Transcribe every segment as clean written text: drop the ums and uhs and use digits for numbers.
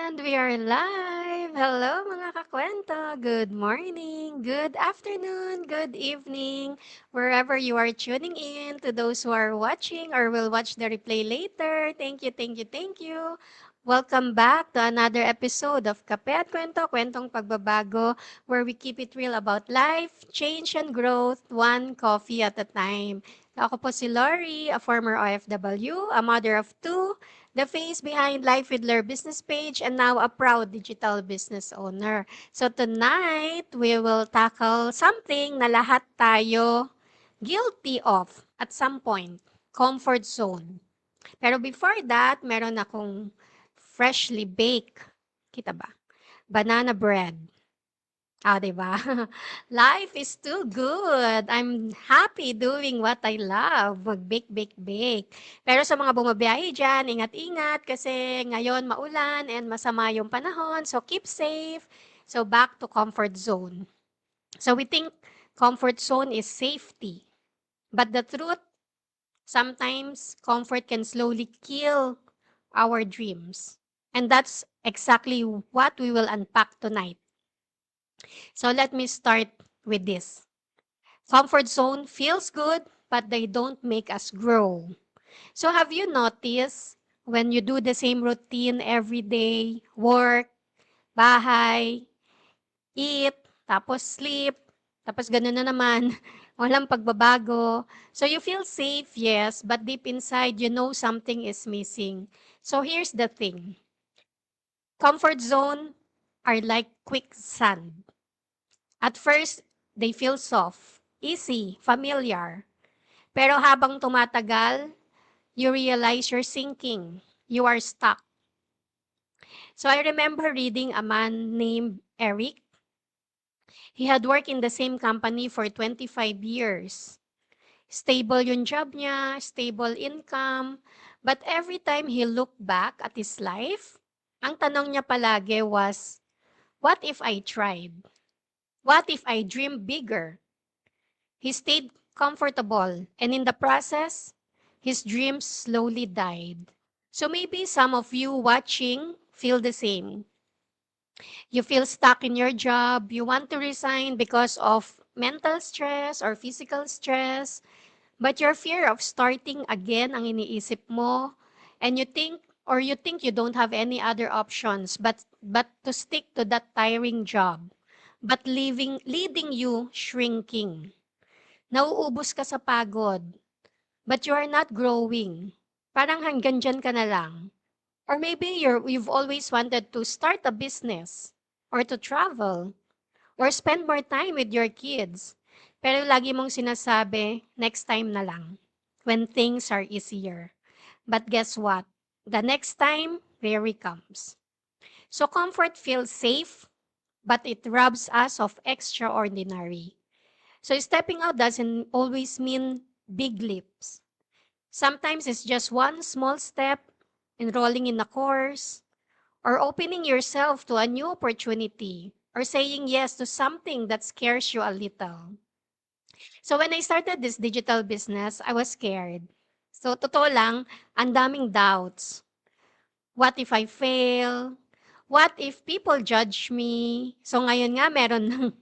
And we are live! Hello mga kakwento! Good morning, good afternoon, good evening, wherever you are tuning in. To those who are watching or will watch the replay later, thank you, thank you, thank you. Welcome back to another episode of Kape at Kwento, Kwentong Pagbabago, where we keep it real about life, change, and growth, one coffee at a time. Ako po si Lori, a former OFW, a mother of two, the face behind Life with Lure business page, and now a proud digital business owner. So tonight, we will tackle something na lahat tayo guilty of at some point, comfort zone. Pero before that, meron akong freshly baked, kita ba? Banana bread. Ah, 'di ba? Life is too good. I'm happy doing what I love, mag-bake, bake, bake. Pero sa mga bumabiyahe diyan, ingat-ingat kasi ngayon maulan and masama yung panahon. So keep safe. So back to comfort zone. So we think comfort zone is safety. But the truth, sometimes comfort can slowly kill our dreams. And that's exactly what we will unpack tonight. So let me start with this. Comfort zone feels good, but they don't make us grow. So have you noticed when you do the same routine every day, work, bahay, eat, tapos sleep, tapos ganun na naman, walang pagbabago. So you feel safe, yes, but deep inside, you know something is missing. So here's the thing. Comfort zone are like quicksand. At first, they feel soft, easy, familiar. Pero habang tumatagal, you realize you're sinking. You are stuck. So I remember reading a man named Eric. He had worked in the same company for 25 years. Stable yung job niya, stable income. But every time he looked back at his life, ang tanong niya palagi was, what if I tried? What if I dream bigger? He stayed comfortable, and in the process, his dreams slowly died. So maybe some of you watching feel the same. You feel stuck in your job, you want to resign because of mental stress or physical stress, but your fear of starting again ang iniisip mo, and you think you don't have any other options but to stick to that tiring job, but leading you shrinking. Nauubos ka sa pagod, but you are not growing. Parang hanggang dyan ka na lang. Or maybe you've always wanted to start a business, or to travel, or spend more time with your kids. Pero lagi mong sinasabi, next time na lang, when things are easier. But guess what? The next time, rarely comes. So comfort feels safe, but it robs us of extraordinary. So stepping out doesn't always mean big leaps. Sometimes it's just one small step, enrolling in a course, or opening yourself to a new opportunity, or saying yes to something that scares you a little. So when I started this digital business, I was scared. So totoo lang, ang daming doubts. What if I fail? What if people judge me? So ngayon nga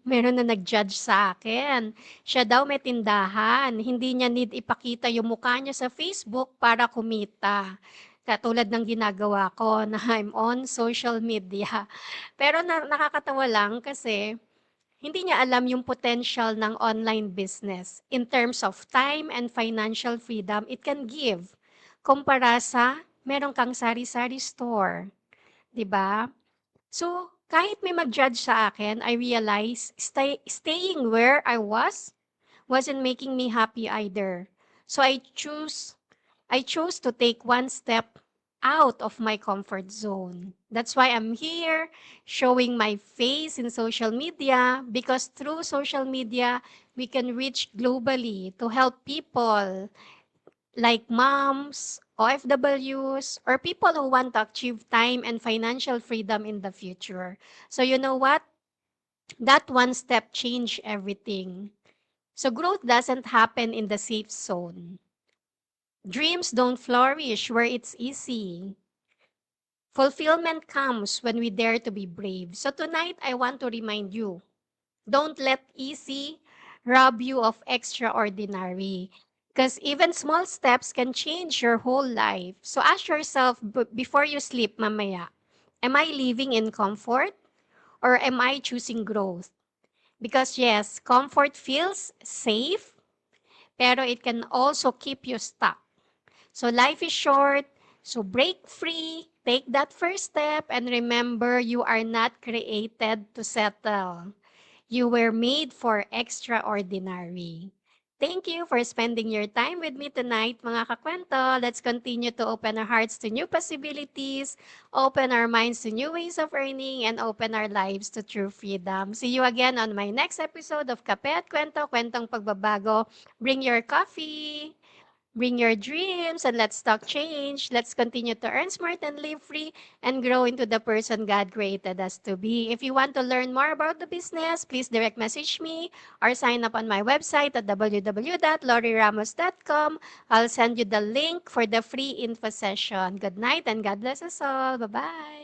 meron na nag-judge sa akin. Siya daw may tindahan, hindi niya need ipakita yung mukha niya sa Facebook para kumita. Katulad ng ginagawa ko na I'm on social media. Pero nakakatawa lang kasi hindi niya alam yung potential ng online business in terms of time and financial freedom it can give kumpara sa meron kang sari-sari store, 'di ba? So, kahit may mag-judge sa akin, I realize staying where I wasn't making me happy either. So I chose to take one step out of my comfort zone. That's why I'm here showing my face in social media, because through social media, we can reach globally to help people like moms, OFWs, or people who want to achieve time and financial freedom in the future. So you know what? That one step changed everything. So growth doesn't happen in the safe zone. Dreams don't flourish where it's easy. Fulfillment comes when we dare to be brave. So tonight, I want to remind you, don't let easy rob you of extraordinary. Because even small steps can change your whole life. So ask yourself before you sleep mamaya, am I living in comfort or am I choosing growth? Because yes, comfort feels safe, pero it can also keep you stuck. So life is short, so break free, take that first step, and remember you are not created to settle. You were made for extraordinary. Thank you for spending your time with me tonight, mga kakwento. Let's continue to open our hearts to new possibilities, open our minds to new ways of earning, and open our lives to true freedom. See you again on my next episode of Kape at Kwento, Kwentong Pagbabago. Bring your coffee. Bring your dreams and let's talk change. Let's continue to earn smart and live free and grow into the person God created us to be. If you want to learn more about the business, please direct message me or sign up on my website at www.loriramos.com. I'll send you the link for the free info session. Good night and God bless us all. Bye-bye.